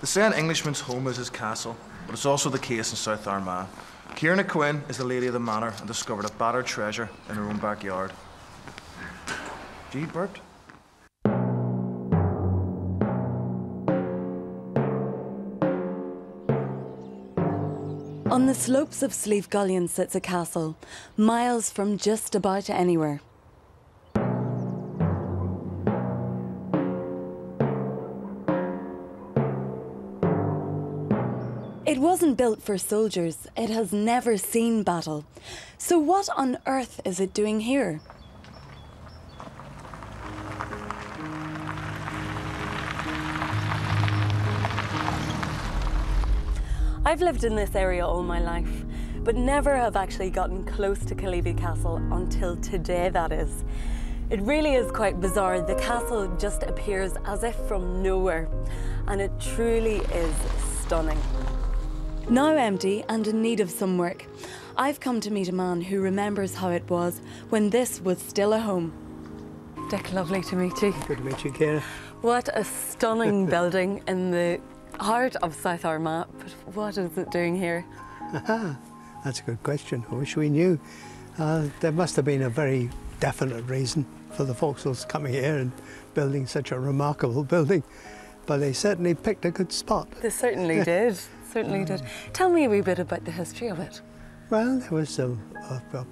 They say an Englishman's home is his castle, but it's also the case in South Armagh. Kieran Quinn is the lady of the manor and discovered a battered treasure in her own backyard. Gee, Bert? On the slopes of Slievegullin sits a castle, miles from just about anywhere. It wasn't built for soldiers, it has never seen battle. So what on earth is it doing here? I've lived in this area all my life, but never have actually gotten close to Meigh Castle until today, that is. It really is quite bizarre. The castle just appears as if from nowhere, and it truly is stunning. Now empty and in need of some work, I've come to meet a man who remembers how it was when this was still a home. Dick, lovely to meet you. Good to meet you, Kira. What a stunning building in the heart of South Armagh, but what is it doing here? That's a good question. I wish we knew. There must have been a very definite reason for the Vauxhalls coming here and building such a remarkable building, but they certainly picked a good spot. They certainly did. Certainly did. Tell me a wee bit about the history of it. Well, there was a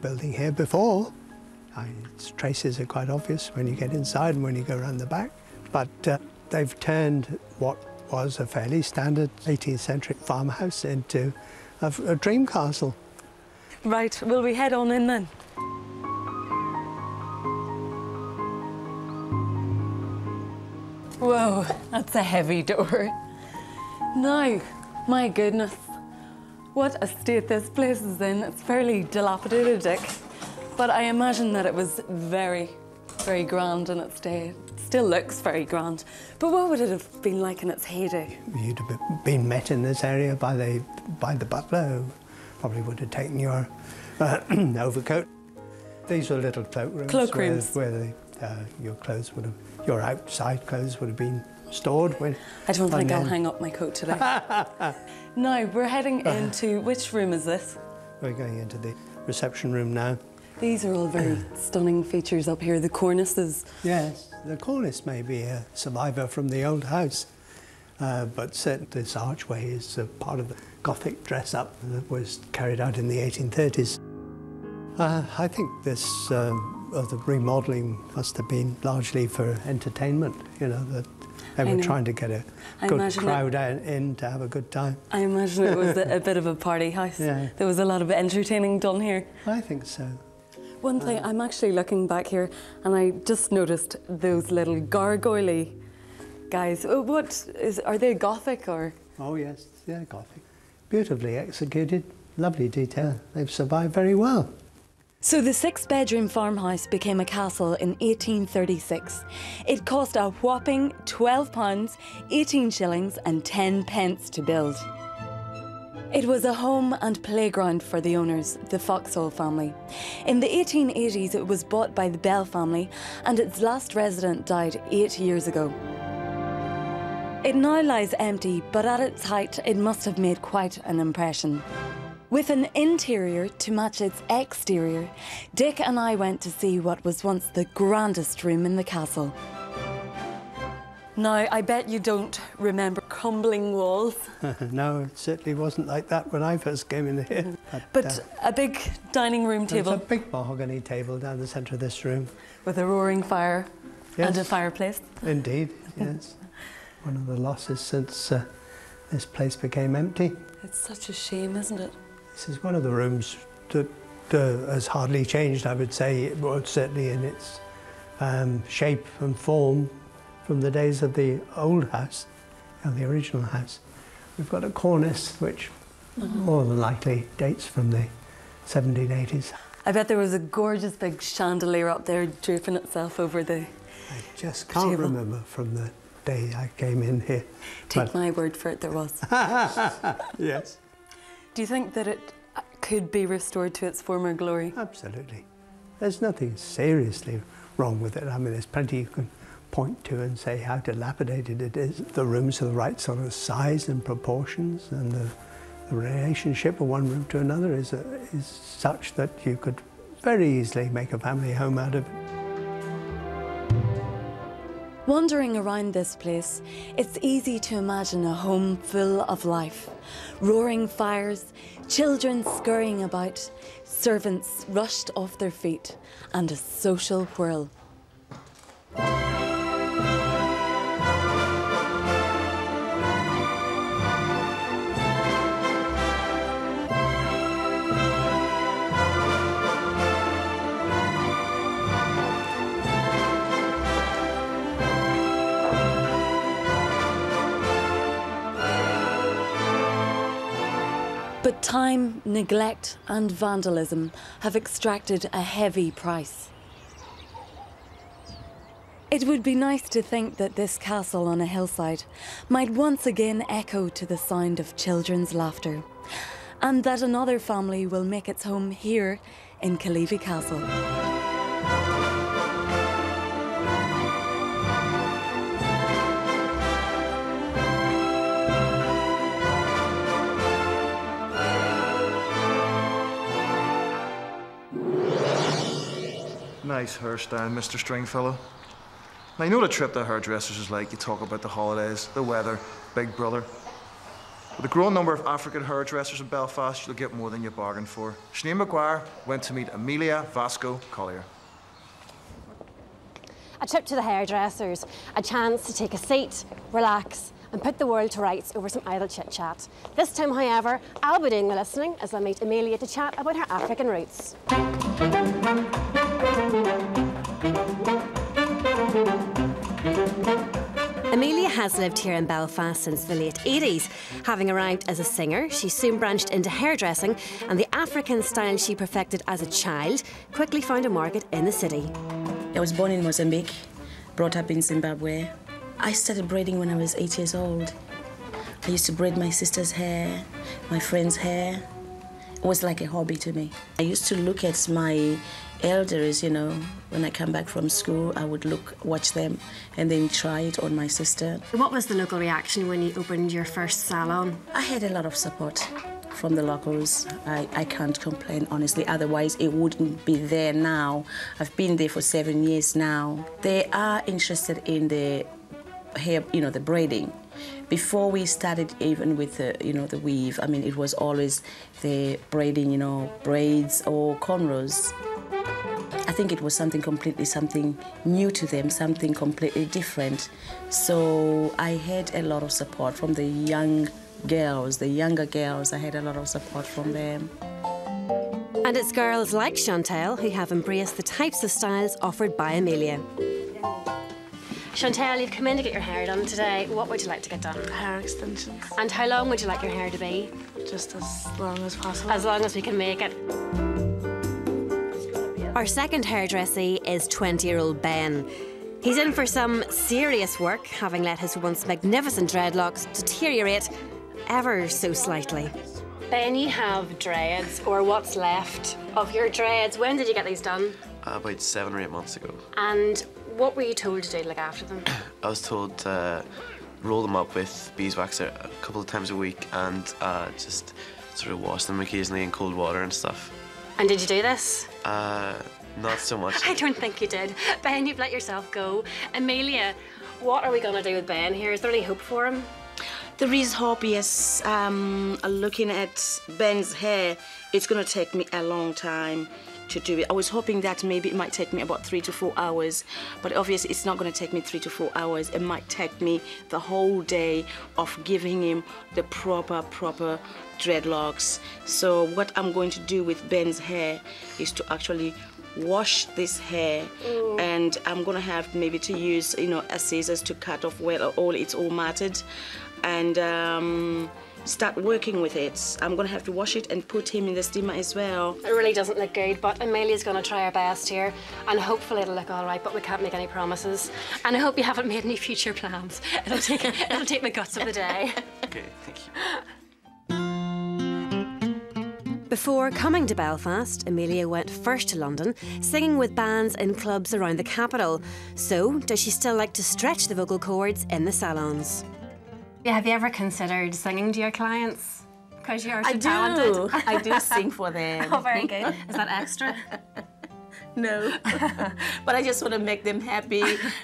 building here before. Its traces are quite obvious when you get inside and when you go around the back. But they've turned what was a fairly standard 18th century farmhouse into a dream castle. Right, will we head on in then? Whoa, that's a heavy door. Now, my goodness, what a state this place is in. It's fairly dilapidated, Dick. But I imagine that it was very, very grand in its day. It still looks very grand. But what would it have been like in its heyday? You'd have been met in this area by the butler, who probably would have taken your overcoat. These were little cloakrooms where your clothes would have, your outside clothes would have been stored. I don't think I'll hang up my coat today. Now, we're heading into, which room is this? We're going into the reception room now. These are all very stunning features up here, the cornices. Yes, the cornice may be a survivor from the old house, but certainly this archway is a part of the Gothic dress-up that was carried out in the 1830s. I think this the remodelling must have been largely for entertainment, you know, that they were trying to get a good crowd in to have a good time. I imagine it was a bit of a party house. Yeah. There was a lot of entertaining done here. I think so. One thing, I'm actually looking back here and I just noticed those little gargoyle guys. Are they Gothic or? Oh yes, they're Gothic. Beautifully executed, lovely detail. They've survived very well. So the 6-bedroom farmhouse became a castle in 1836. It cost a whopping £12, 18 shillings and 10 pence to build. It was a home and playground for the owners, the Vauxhall family. In the 1880s, it was bought by the Bell family, and its last resident died 8 years ago. It now lies empty, but at its height, it must have made quite an impression. With an interior to match its exterior, Dick and I went to see what was once the grandest room in the castle. Now, I bet you don't remember crumbling walls. No, it certainly wasn't like that when I first came in here. But a big dining room table. There's a big mahogany table down the centre of this room. With a roaring fire and a fireplace. Indeed, yes. One of the losses since this place became empty. It's such a shame, isn't it? This is one of the rooms that has hardly changed, I would say, well, certainly in its shape and form from the days of the old house, the original house. We've got a cornice which more than likely dates from the 1780s. I bet there was a gorgeous big chandelier up there draping itself over the I just can't remember from the day I came in here. Take my word for it, there was. Yes. Do you think that it could be restored to its former glory? Absolutely. There's nothing seriously wrong with it. I mean, there's plenty you can point to and say how dilapidated it is. The rooms are the right sort of size and proportions, and the relationship of one room to another is such that you could very easily make a family home out of it. Wandering around this place, it's easy to imagine a home full of life. Roaring fires, children scurrying about, servants rushed off their feet, and a social whirl. But time, neglect and vandalism have extracted a heavy price. It would be nice to think that this castle on a hillside might once again echo to the sound of children's laughter, and that another family will make its home here in Meigh Castle. Nice hairstyle, Mr. Stringfellow. Now, you know what a trip to hairdressers is like. You talk about the holidays, the weather, Big Brother. With a growing number of African hairdressers in Belfast, you'll get more than you bargained for. Sinead Maguire went to meet Amelia Vasco Collier. A trip to the hairdressers, a chance to take a seat, relax, and put the world to rights over some idle chit-chat. This time, however, I'll be doing the listening as I meet Amelia to chat about her African roots. Amelia has lived here in Belfast since the late 80s. Having arrived as a singer, she soon branched into hairdressing, and the African style she perfected as a child quickly found a market in the city. I was born in Mozambique, brought up in Zimbabwe. I started braiding when I was 8 years old. I used to braid my sister's hair, my friend's hair. It was like a hobby to me. I used to look at my elders, you know, when I come back from school, I would watch them and then try it on my sister. What was the local reaction when you opened your first salon? I had a lot of support from the locals. I can't complain, honestly, otherwise it wouldn't be there now. I've been there for 7 years now. They are interested in the hair, you know, the braiding. Before we started even with the, you know, the weave, I mean, it was always the braiding, you know, braids or cornrows. I think it was something new to them, something completely different. So I had a lot of support from the younger girls, I had a lot of support from them. And it's girls like Chantal who have embraced the types of styles offered by Amelia. Chantal, you've come in to get your hair done today. What would you like to get done? Hair extensions. And how long would you like your hair to be? Just as long as possible. As long as we can make it. Our second hairdresser is 20-year-old Ben. He's in for some serious work, having let his once magnificent dreadlocks deteriorate ever so slightly. Ben, you have dreads, or what's left of your dreads. When did you get these done? About 7 or 8 months ago. And what were you told to do to look after them? I was told to roll them up with beeswax a couple of times a week and just sort of wash them occasionally in cold water and stuff. And did you do this? Not so much. I don't think you did. Ben, you've let yourself go. Amelia, what are we going to do with Ben here? Is there any hope for him? There is hope, yes. Looking at Ben's hair, it's going to take me a long time to do it. I was hoping that maybe it might take me about 3 to 4 hours, but obviously it's not going to take me 3 to 4 hours. It might take me the whole day of giving him the proper dreadlocks. So what I'm going to do with Ben's hair is to actually wash this hair, and I'm going to have maybe to use, you know, a scissors to cut off where it's all matted, and start working with it. I'm going to have to wash it and put him in the steamer as well. It really doesn't look good, but Amelia's going to try her best here, and hopefully it'll look all right, but we can't make any promises. And I hope you haven't made any future plans. It'll take the guts of the day. Okay, thank you. Before coming to Belfast, Amelia went first to London, singing with bands in clubs around the capital. So, does she still like to stretch the vocal cords in the salons? Yeah, have you ever considered singing to your clients? Because you're so talented. I do sing for them. Oh, very good. Is that extra? No, but I just want to make them happy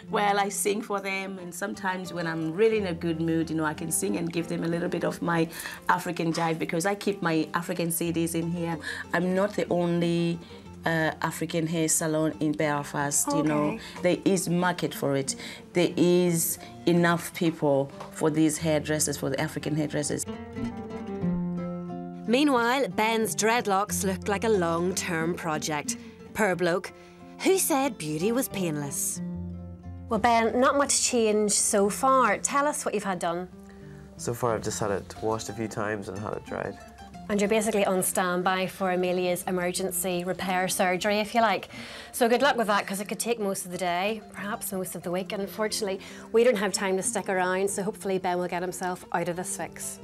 while I sing for them. And sometimes when I'm really in a good mood, you know, I can sing and give them a little bit of my African jive, because I keep my African CDs in here. I'm not the only African hair salon in Belfast, you know. There is market for it. There is enough people for these hairdressers, for the African hairdressers. Meanwhile, Ben's dreadlocks looked like a long-term project. Per bloke, who said beauty was painless? Well, Ben, not much change so far. Tell us what you've had done. So far I've just had it washed a few times and had it dried. And you're basically on standby for Amelia's emergency repair surgery, if you like. So good luck with that, because it could take most of the day, perhaps most of the week. And unfortunately, we don't have time to stick around, so hopefully Ben will get himself out of this fix.